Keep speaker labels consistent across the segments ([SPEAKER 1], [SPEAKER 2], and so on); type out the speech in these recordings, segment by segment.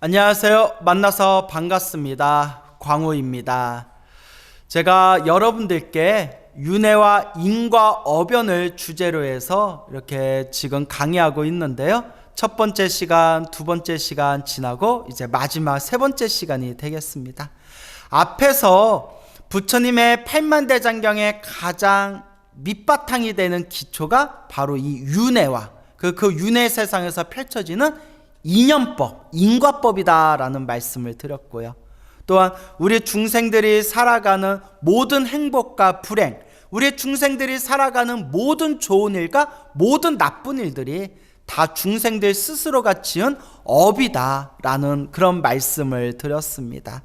[SPEAKER 1] 안녕하세요. 만나서 반갑습니다. 광우입니다. 제가 여러분들께 윤회와 인과 어변을 주제로 해서 이렇게 지금 강의하고 있는데요. 첫 번째 시간, 두 번째 시간 지나고 이제 마지막 세 번째 시간이 되겠습니다. 앞에서 부처님의 팔만대장경의 가장 밑바탕이 되는 기초가 바로 이 윤회와 그 윤회 세상에서 펼쳐지는 인연법, 인과법이다라는 말씀을 드렸고요. 또한 우리 중생들이 살아가는 모든 행복과 불행, 우리 중생들이 살아가는 모든 좋은 일과 모든 나쁜 일들이 다 중생들 스스로가 지은 업이다라는 그런 말씀을 드렸습니다.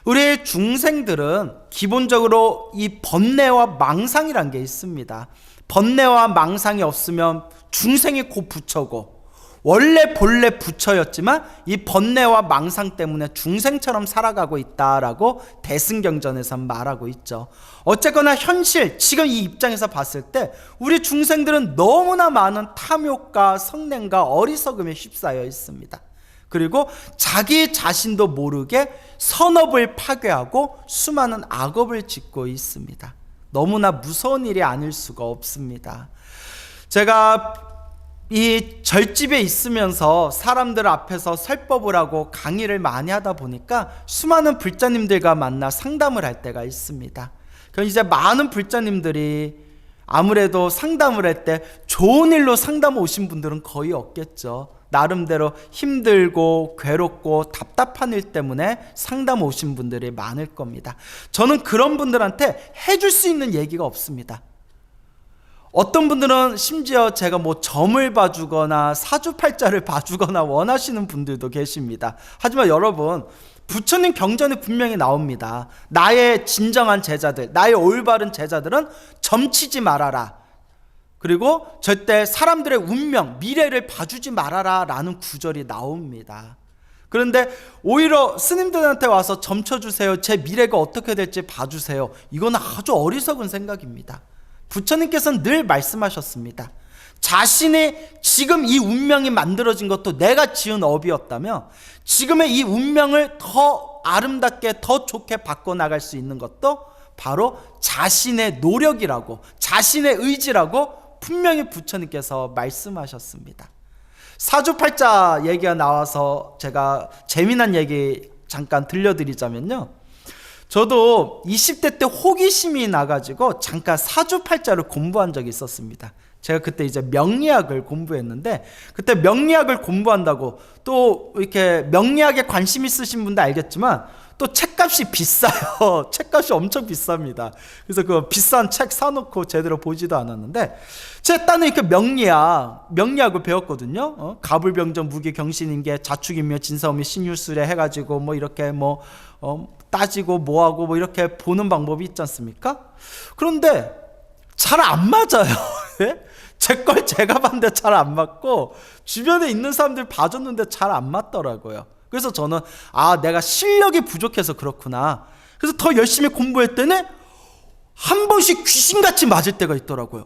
[SPEAKER 1] 우리 중생들은 기본적으로 이 번뇌와 망상이란 게 있습니다. 번뇌와 망상이 없으면 중생이 곧 부처고, 원래 본래 부처였지만 이 번뇌와 망상 때문에 중생처럼 살아가고 있다라고 대승경전에서 말하고 있죠. 어쨌거나 현실, 지금 이 입장에서 봤을 때 우리 중생들은 너무나 많은 탐욕과 성냄과 어리석음에 휩싸여 있습니다. 그리고 자기 자신도 모르게 선업을 파괴하고 수많은 악업을 짓고 있습니다. 너무나 무서운 일이 아닐 수가 없습니다. 제가 이 절집에 있으면서 사람들 앞에서 설법을 하고 강의를 많이 하다 보니까 수많은 불자님들과 만나 상담을 할 때가 있습니다. 그럼 이제 많은 불자님들이 아무래도 상담을 할 때 좋은 일로 상담 오신 분들은 거의 없겠죠. 나름대로 힘들고 괴롭고 답답한 일 때문에 상담 오신 분들이 많을 겁니다. 저는 그런 분들한테 해줄 수 있는 얘기가 없습니다. 어떤 분들은 심지어 제가 점을 봐주거나 사주팔자를 봐주거나 원하시는 분들도 계십니다. 하지만 여러분, 부처님 경전에 분명히 나옵니다. 나의 진정한 제자들, 나의 올바른 제자들은 점치지 말아라. 그리고 절대 사람들의 운명, 미래를 봐주지 말아라 라는 구절이 나옵니다. 그런데 오히려 스님들한테 와서 점쳐주세요, 제 미래가 어떻게 될지 봐주세요, 이건 아주 어리석은 생각입니다. 부처님께서는 늘 말씀하셨습니다. 자신이 지금 이 운명이 만들어진 것도 내가 지은 업이었다며, 지금의 이 운명을 더 아름답게 더 좋게 바꿔나갈 수 있는 것도 바로 자신의 노력이라고, 자신의 의지라고 분명히 부처님께서 말씀하셨습니다. 사주팔자 얘기가 나와서 제가 재미난 얘기 잠깐 들려드리자면요, 저도 20대 때 호기심이 나가지고 잠깐 사주팔자를 공부한 적이 있었습니다. 제가 그때 이제 명리학을 공부했는데, 그때 명리학을 공부한다고 또 이렇게 명리학에 관심 있으신 분도 알겠지만 또 책값이 비싸요. 책값이 엄청 비쌉니다. 그래서 그 비싼 책 사놓고 제대로 보지도 않았는데, 제 딴에 이렇게 명리학을 배웠거든요. 가불병전 무기경신인계 자축인묘 진사오미 신유술에 해가지고 이렇게 따지고 뭐하고 이렇게 보는 방법이 있지 않습니까? 그런데 잘 안 맞아요. 제 걸 제가 봤는데 잘 안 맞고, 주변에 있는 사람들 봐줬는데 잘 안 맞더라고요. 그래서 저는 내가 실력이 부족해서 그렇구나. 그래서 더 열심히 공부했더니 한 번씩 귀신같이 맞을 때가 있더라고요.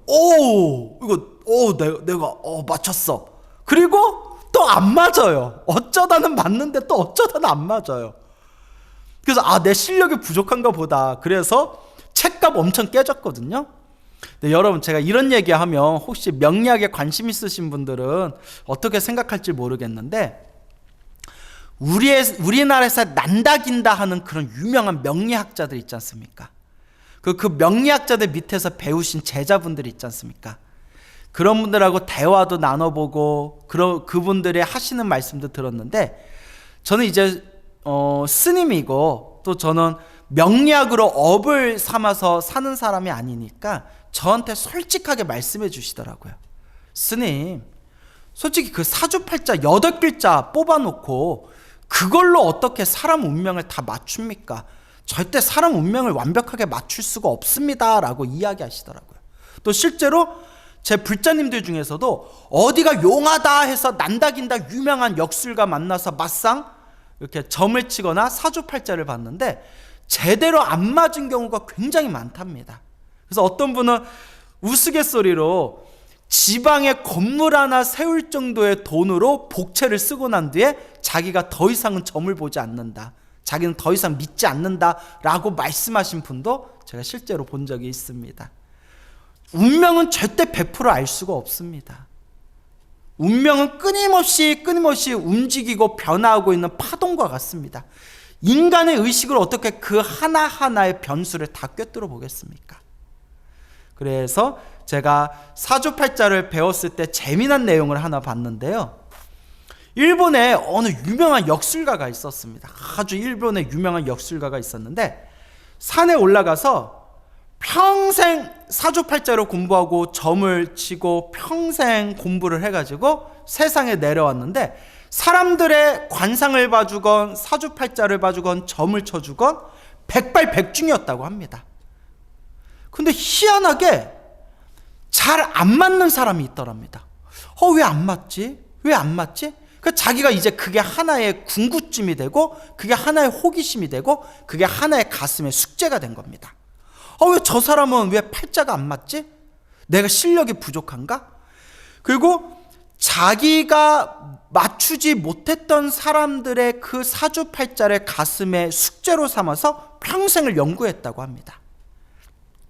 [SPEAKER 1] 내가 맞췄어. 그리고 또 안 맞아요. 어쩌다는 맞는데 또 어쩌다는 안 맞아요. 그래서 내 실력이 부족한가 보다. 그래서 책값 엄청 깨졌거든요. 근데 여러분, 제가 이런 얘기하면 혹시 명리학에 관심 있으신 분들은 어떻게 생각할지 모르겠는데, 우리나라에서 난다긴다 하는 그런 유명한 명리학자들 있지 않습니까? 그 명리학자들 밑에서 배우신 제자분들 있지 않습니까? 그런 분들하고 대화도 나눠보고 그분들의 하시는 말씀도 들었는데, 저는 이제 스님이고 또 저는 명리학으로 업을 삼아서 사는 사람이 아니니까 저한테 솔직하게 말씀해 주시더라고요. 스님, 솔직히 그 사주팔자 8글자 뽑아놓고 그걸로 어떻게 사람 운명을 다 맞춥니까? 절대 사람 운명을 완벽하게 맞출 수가 없습니다 라고 이야기하시더라고요. 또 실제로 제 불자님들 중에서도 어디가 용하다 해서 난다긴다 유명한 역술가 만나서 맞상 이렇게 점을 치거나 사주팔자를 봤는데 제대로 안 맞은 경우가 굉장히 많답니다. 그래서 어떤 분은 우스갯소리로 지방에 건물 하나 세울 정도의 돈으로 복채를 쓰고 난 뒤에 자기가 더 이상은 점을 보지 않는다, 자기는 더 이상 믿지 않는다 라고 말씀하신 분도 제가 실제로 본 적이 있습니다. 운명은 절대 100% 알 수가 없습니다. 운명은 끊임없이 움직이고 변화하고 있는 파동과 같습니다. 인간의 의식을 어떻게 그 하나하나의 변수를 다 꿰뚫어 보겠습니까? 그래서 제가 사주팔자를 배웠을 때 재미난 내용을 하나 봤는데요. 일본에 어느 유명한 역술가가 있었습니다. 아주 일본에 유명한 역술가가 있었는데 산에 올라가서 평생 사주팔자로 공부하고 점을 치고 평생 공부를 해가지고 세상에 내려왔는데 사람들의 관상을 봐주건 사주팔자를 봐주건 점을 쳐주건 백발백중이었다고 합니다. 근데 희한하게 잘 안 맞는 사람이 있더랍니다. 왜 안 맞지? 왜 안 맞지? 자기가 이제 그게 하나의 궁구증이 되고 그게 하나의 호기심이 되고 그게 하나의 가슴의 숙제가 된 겁니다. 왜 저 사람은 왜 팔자가 안 맞지? 내가 실력이 부족한가? 그리고 자기가 맞추지 못했던 사람들의 그 사주팔자를 가슴에 숙제로 삼아서 평생을 연구했다고 합니다.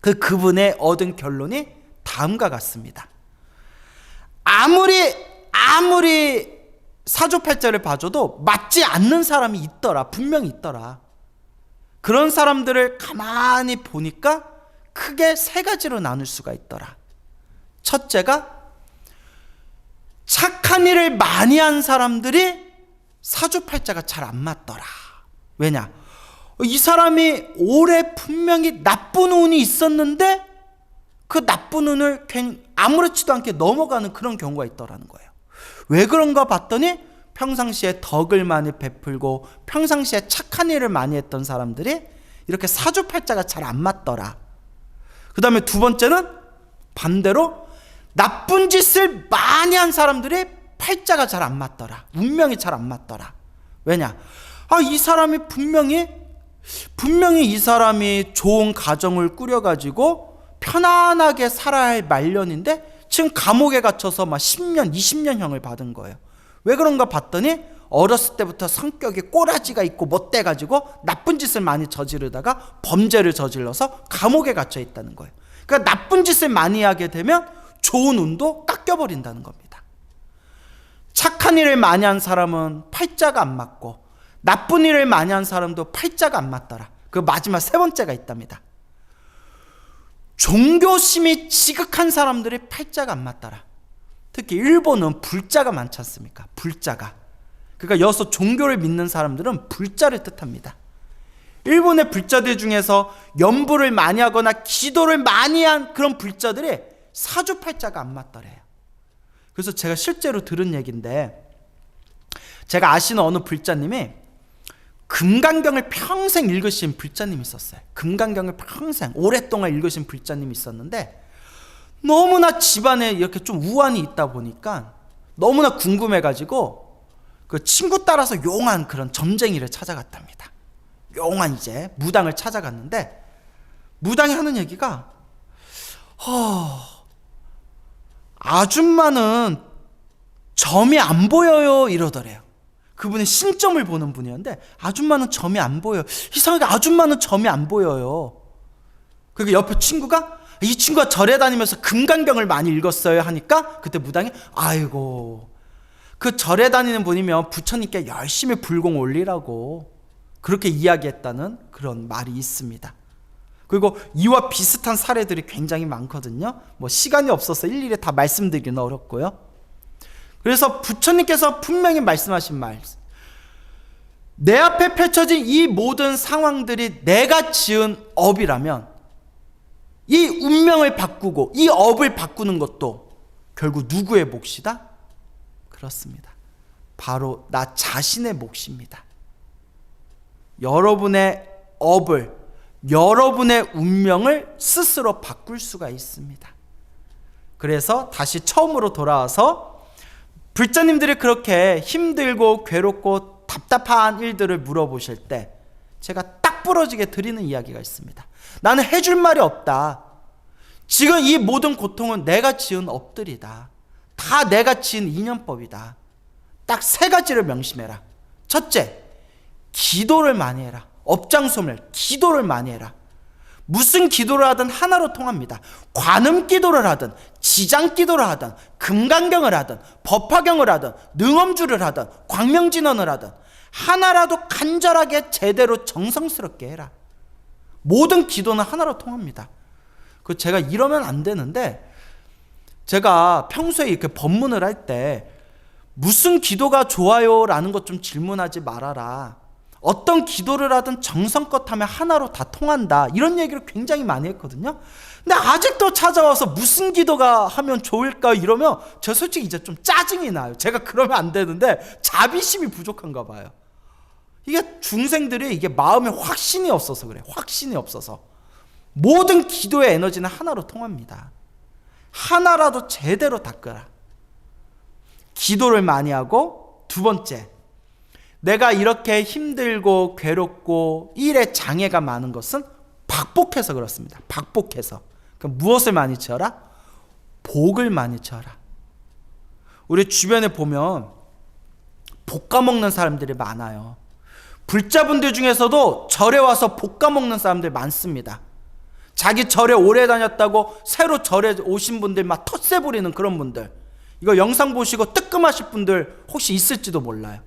[SPEAKER 1] 그분의 얻은 결론이 다음과 같습니다. 아무리 사주팔자를 봐줘도 맞지 않는 사람이 있더라. 분명히 있더라. 그런 사람들을 가만히 보니까 크게 세 가지로 나눌 수가 있더라. 첫째가 착한 일을 많이 한 사람들이 사주팔자가 잘 안 맞더라. 왜냐? 이 사람이 올해 분명히 나쁜 운이 있었는데 그 나쁜 운을 아무렇지도 않게 넘어가는 그런 경우가 있더라는 거예요. 왜 그런가 봤더니 평상시에 덕을 많이 베풀고 평상시에 착한 일을 많이 했던 사람들이 이렇게 사주팔자가 잘 안 맞더라. 그 다음에 두 번째는 반대로 나쁜 짓을 많이 한 사람들이 팔자가 잘 안 맞더라. 운명이 잘 안 맞더라. 왜냐? 이 사람이 분명히 이 사람이 좋은 가정을 꾸려가지고 편안하게 살아야 할 말년인데 지금 감옥에 갇혀서 막 10년, 20년형을 받은 거예요. 왜 그런가 봤더니 어렸을 때부터 성격이 꼬라지가 있고 못돼가지고 나쁜 짓을 많이 저지르다가 범죄를 저질러서 감옥에 갇혀 있다는 거예요. 그러니까 나쁜 짓을 많이 하게 되면 좋은 운도 깎여버린다는 겁니다. 착한 일을 많이 한 사람은 팔자가 안 맞고 나쁜 일을 많이 한 사람도 팔자가 안 맞더라. 그 마지막 세 번째가 있답니다. 종교심이 지극한 사람들이 팔자가 안 맞더라. 특히 일본은 불자가 많지 않습니까? 불자가. 그러니까 여기서 종교를 믿는 사람들은 불자를 뜻합니다. 일본의 불자들 중에서 연부를 많이 하거나 기도를 많이 한 그런 불자들이 사주팔자가 안 맞더래요. 그래서 제가 실제로 들은 얘기인데, 제가 아시는 어느 불자님이 금강경을 평생 읽으신 불자님이 있었어요. 금강경을 평생 오랫동안 읽으신 불자님이 있었는데 너무나 집안에 이렇게 좀 우환이 있다 보니까 너무나 궁금해가지고 그 친구 따라서 용한 그런 점쟁이를 찾아갔답니다. 용한 이제 무당을 찾아갔는데 무당이 하는 얘기가 아줌마는 점이 안 보여요 이러더래요. 그분은 신점을 보는 분이었는데 아줌마는 점이 안 보여요. 이상하게 아줌마는 점이 안 보여요. 그리고 옆에 친구가 이 친구가 절에 다니면서 금강경을 많이 읽었어요 하니까 그때 무당이 아이고 그 절에 다니는 분이면 부처님께 열심히 불공 올리라고 그렇게 이야기했다는 그런 말이 있습니다. 그리고 이와 비슷한 사례들이 굉장히 많거든요. 시간이 없어서 일일이 다 말씀드리기는 어렵고요. 그래서 부처님께서 분명히 말씀하신 말, 내 앞에 펼쳐진 이 모든 상황들이 내가 지은 업이라면 이 운명을 바꾸고 이 업을 바꾸는 것도 결국 누구의 몫이다? 그렇습니다. 바로 나 자신의 몫입니다. 여러분의 업을, 여러분의 운명을 스스로 바꿀 수가 있습니다. 그래서 다시 처음으로 돌아와서 불자님들이 그렇게 힘들고 괴롭고 답답한 일들을 물어보실 때 제가 딱 부러지게 드리는 이야기가 있습니다. 나는 해줄 말이 없다. 지금 이 모든 고통은 내가 지은 업들이다. 다 내가 지은 인연법이다. 딱 세 가지를 명심해라. 첫째, 기도를 많이 해라. 업장소멸, 기도를 많이 해라. 무슨 기도를 하든 하나로 통합니다. 관음 기도를 하든, 지장 기도를 하든, 금강경을 하든, 법화경을 하든, 능엄주를 하든, 광명진언을 하든 하나라도 간절하게 제대로 정성스럽게 해라. 모든 기도는 하나로 통합니다. 제가 이러면 안 되는데, 제가 평소에 이렇게 법문을 할 때 무슨 기도가 좋아요? 라는 것 좀 질문하지 말아라. 어떤 기도를 하든 정성껏 하면 하나로 다 통한다. 이런 얘기를 굉장히 많이 했거든요. 근데 아직도 찾아와서 무슨 기도가 하면 좋을까 이러면 저 솔직히 이제 좀 짜증이 나요. 제가 그러면 안 되는데 자비심이 부족한가 봐요. 이게 중생들이 이게 마음에 확신이 없어서 그래. 확신이 없어서. 모든 기도의 에너지는 하나로 통합니다. 하나라도 제대로 닦으라. 기도를 많이 하고, 두 번째, 내가 이렇게 힘들고 괴롭고 일에 장애가 많은 것은 박복해서 그렇습니다. 박복해서. 그럼 무엇을 많이 지어라? 복을 많이 지어라. 우리 주변에 보면 볶아 먹는 사람들이 많아요. 불자분들 중에서도 절에 와서 볶아 먹는 사람들 많습니다. 자기 절에 오래 다녔다고 새로 절에 오신 분들 막 텃세 부리는 그런 분들, 이거 영상 보시고 뜨끔하실 분들 혹시 있을지도 몰라요.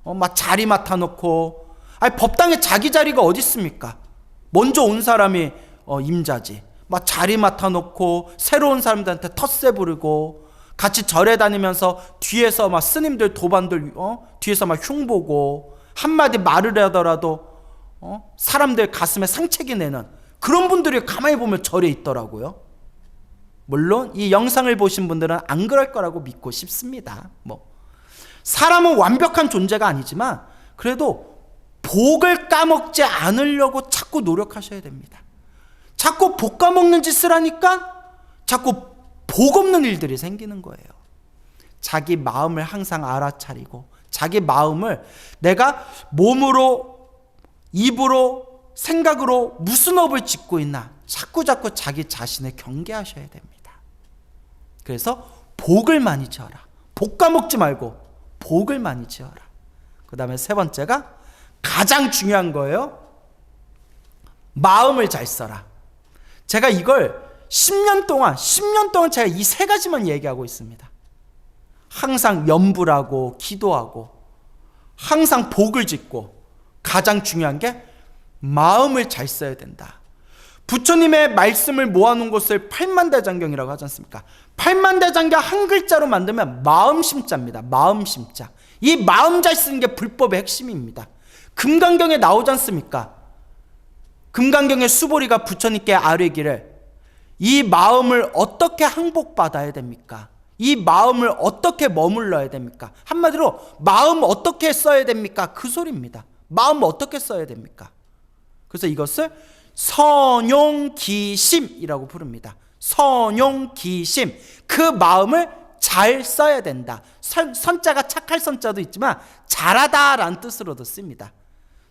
[SPEAKER 1] 막 자리 맡아놓고, 아니 법당에 자기 자리가 어디 있습니까? 먼저 온 사람이 임자지. 막 자리 맡아놓고 새로운 사람들한테 텃세 부르고, 같이 절에 다니면서 뒤에서 막 스님들 도반들 뒤에서 막 흉보고, 한마디 말을 하더라도 사람들 가슴에 상처기 내는 그런 분들이 가만히 보면 절에 있더라고요. 물론 이 영상을 보신 분들은 안 그럴 거라고 믿고 싶습니다. 사람은 완벽한 존재가 아니지만 그래도 복을 까먹지 않으려고 자꾸 노력하셔야 됩니다. 자꾸 복 까먹는 짓을 하니까 자꾸 복 없는 일들이 생기는 거예요. 자기 마음을 항상 알아차리고, 자기 마음을 내가 몸으로, 입으로, 생각으로 무슨 업을 짓고 있나 자꾸 자기 자신을 경계하셔야 됩니다. 그래서 복을 많이 지어라. 복 까먹지 말고 복을 많이 지어라. 그 다음에 세 번째가 가장 중요한 거예요. 마음을 잘 써라. 제가 이걸 10년 동안 제가 이 세 가지만 얘기하고 있습니다. 항상 염불하고 기도하고 항상 복을 짓고, 가장 중요한 게 마음을 잘 써야 된다. 부처님의 말씀을 모아놓은 것을 팔만대장경이라고 하지 않습니까? 팔만대장경 한 글자로 만들면 마음심자입니다. 마음심자. 이 마음 잘 쓰는 게 불법의 핵심입니다. 금강경에 나오지 않습니까? 금강경의 수보리가 부처님께 아뢰기를, 이 마음을 어떻게 항복받아야 됩니까? 이 마음을 어떻게 머물러야 됩니까? 한마디로 마음 어떻게 써야 됩니까? 그 소리입니다. 마음 어떻게 써야 됩니까? 그래서 이것을 선용기심이라고 부릅니다. 선용기심. 그 마음을 잘 써야 된다. 선자가 착할 선자도 있지만 잘하다라는 뜻으로도 씁니다.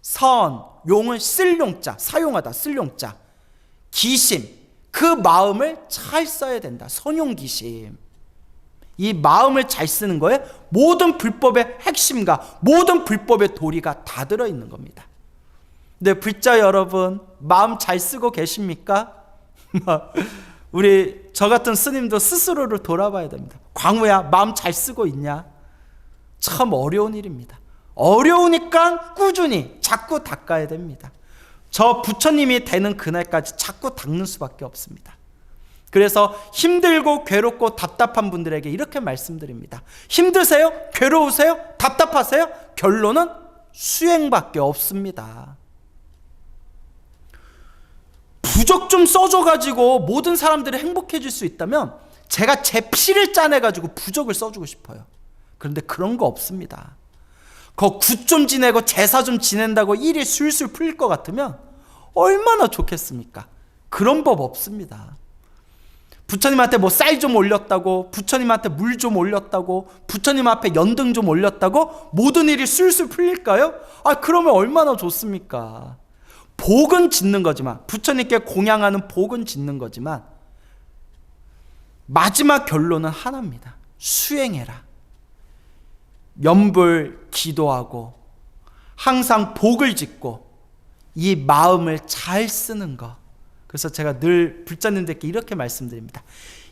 [SPEAKER 1] 선, 용은 쓸 용자, 사용하다, 쓸 용자. 기심, 그 마음을 잘 써야 된다. 선용기심. 이 마음을 잘 쓰는 거에 모든 불법의 핵심과 모든 불법의 도리가 다 들어있는 겁니다. 근데 불자 여러분, 마음 잘 쓰고 계십니까? 우리 저 같은 스님도 스스로를 돌아봐야 됩니다. 광우야, 마음 잘 쓰고 있냐? 참 어려운 일입니다. 어려우니까 꾸준히 자꾸 닦아야 됩니다. 저 부처님이 되는 그날까지 자꾸 닦는 수밖에 없습니다. 그래서 힘들고 괴롭고 답답한 분들에게 이렇게 말씀드립니다. 힘드세요? 괴로우세요? 답답하세요? 결론은 수행밖에 없습니다. 부적 좀 써줘가지고 모든 사람들이 행복해질 수 있다면 제가 제 피를 짜내가지고 부적을 써주고 싶어요. 그런데 그런 거 없습니다. 굿 좀 지내고 제사 좀 지낸다고 일이 술술 풀릴 것 같으면 얼마나 좋겠습니까? 그런 법 없습니다. 부처님한테 뭐 쌀 좀 올렸다고, 부처님한테 물 좀 올렸다고, 부처님 앞에 연등 좀 올렸다고 모든 일이 술술 풀릴까요? 그러면 얼마나 좋습니까? 복은 짓는 거지만, 부처님께 공양하는 복은 짓는 거지만 마지막 결론은 하나입니다. 수행해라. 염불 기도하고 항상 복을 짓고 이 마음을 잘 쓰는 것. 그래서 제가 늘 불자님들께 이렇게 말씀드립니다.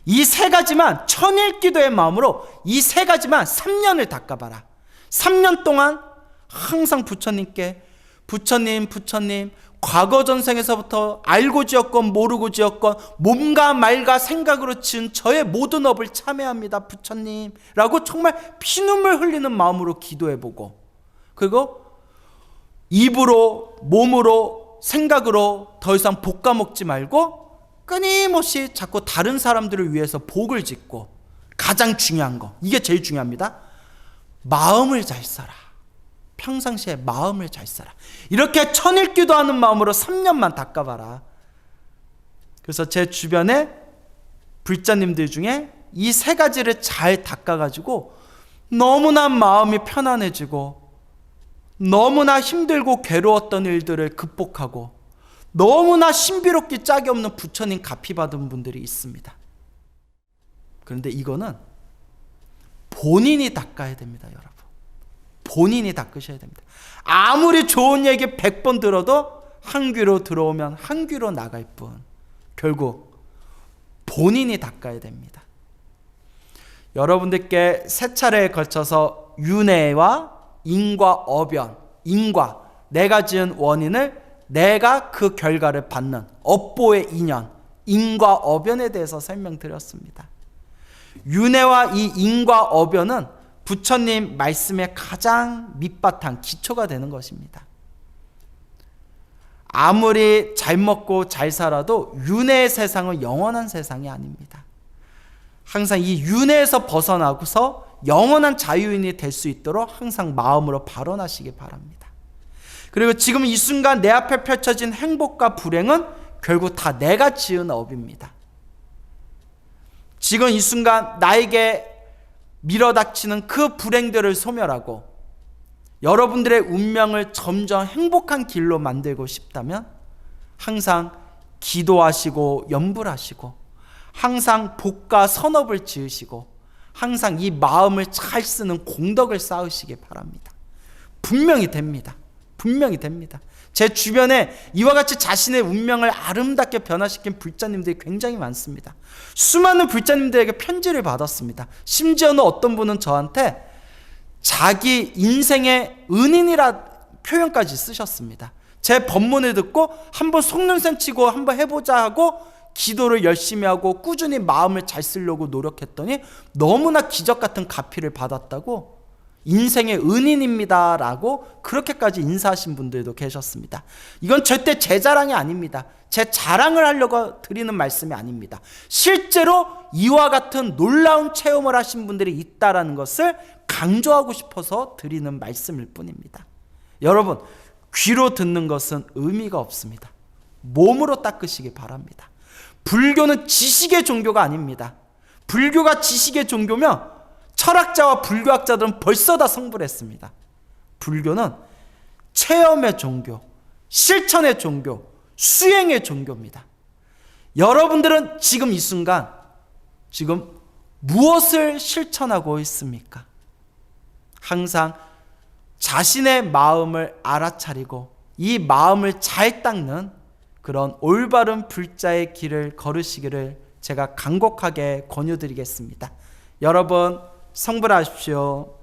[SPEAKER 1] 이 세 가지만 천일기도의 마음으로 이 세 가지만 3년을 닦아봐라. 3년 동안 항상 부처님께 부처님 과거 전생에서부터 알고 지었건 모르고 지었건 몸과 말과 생각으로 지은 저의 모든 업을 참회합니다 부처님 라고 정말 피눈물 흘리는 마음으로 기도해보고, 그리고 입으로 몸으로 생각으로 더 이상 볶아먹지 말고 끊임없이 자꾸 다른 사람들을 위해서 복을 짓고, 가장 중요한 거, 이게 제일 중요합니다. 마음을 잘 써라. 평상시에 마음을 잘 써라. 이렇게 천일기도하는 마음으로 3년만 닦아봐라. 그래서 제 주변에 불자님들 중에 이 세 가지를 잘 닦아가지고 너무나 마음이 편안해지고 너무나 힘들고 괴로웠던 일들을 극복하고 너무나 신비롭기 짝이 없는 부처님 가피 받은 분들이 있습니다. 그런데 이거는 본인이 닦아야 됩니다, 여러분. 본인이 닦으셔야 됩니다. 아무리 좋은 얘기 100번 들어도 한 귀로 들어오면 한 귀로 나갈 뿐, 결국 본인이 닦아야 됩니다. 여러분들께 세 차례에 걸쳐서 윤회와 인과 어변, 인과, 내가 지은 원인을 내가 그 결과를 받는 업보의 인연, 인과 어변에 대해서 설명드렸습니다. 윤회와 이 인과 어변은 부처님 말씀의 가장 밑바탕, 기초가 되는 것입니다. 아무리 잘 먹고 잘 살아도 윤회의 세상은 영원한 세상이 아닙니다. 항상 이 윤회에서 벗어나고서 영원한 자유인이 될 수 있도록 항상 마음으로 발언하시기 바랍니다. 그리고 지금 이 순간 내 앞에 펼쳐진 행복과 불행은 결국 다 내가 지은 업입니다. 지금 이 순간 나에게 밀어닥치는 그 불행들을 소멸하고 여러분들의 운명을 점점 행복한 길로 만들고 싶다면 항상 기도하시고 염불하시고 항상 복과 선업을 지으시고 항상 이 마음을 잘 쓰는 공덕을 쌓으시기 바랍니다. 분명히 됩니다. 분명히 됩니다. 제 주변에 이와 같이 자신의 운명을 아름답게 변화시킨 불자님들이 굉장히 많습니다. 수많은 불자님들에게 편지를 받았습니다. 심지어는 어떤 분은 저한테 자기 인생의 은인이라 표현까지 쓰셨습니다. 제 법문을 듣고 한번 속눈썹 치고 한번 해보자 하고 기도를 열심히 하고 꾸준히 마음을 잘 쓰려고 노력했더니 너무나 기적 같은 가피를 받았다고, 인생의 은인입니다 라고 그렇게까지 인사하신 분들도 계셨습니다. 이건 절대 제 자랑이 아닙니다. 제 자랑을 하려고 드리는 말씀이 아닙니다. 실제로 이와 같은 놀라운 체험을 하신 분들이 있다는 것을 강조하고 싶어서 드리는 말씀일 뿐입니다. 여러분, 귀로 듣는 것은 의미가 없습니다. 몸으로 닦으시기 바랍니다. 불교는 지식의 종교가 아닙니다. 불교가 지식의 종교면 철학자와 불교학자들은 벌써 다 성불 했습니다. 불교는 체험의 종교, 실천의 종교, 수행의 종교입니다. 여러분들은 지금 이 순간 지금 무엇을 실천하고 있습니까? 항상 자신의 마음을 알아차리고 이 마음을 잘 닦는 그런 올바른 불자의 길을 걸으시기를 제가 간곡하게 권유드리겠습니다. 여러분, 성불하십시오.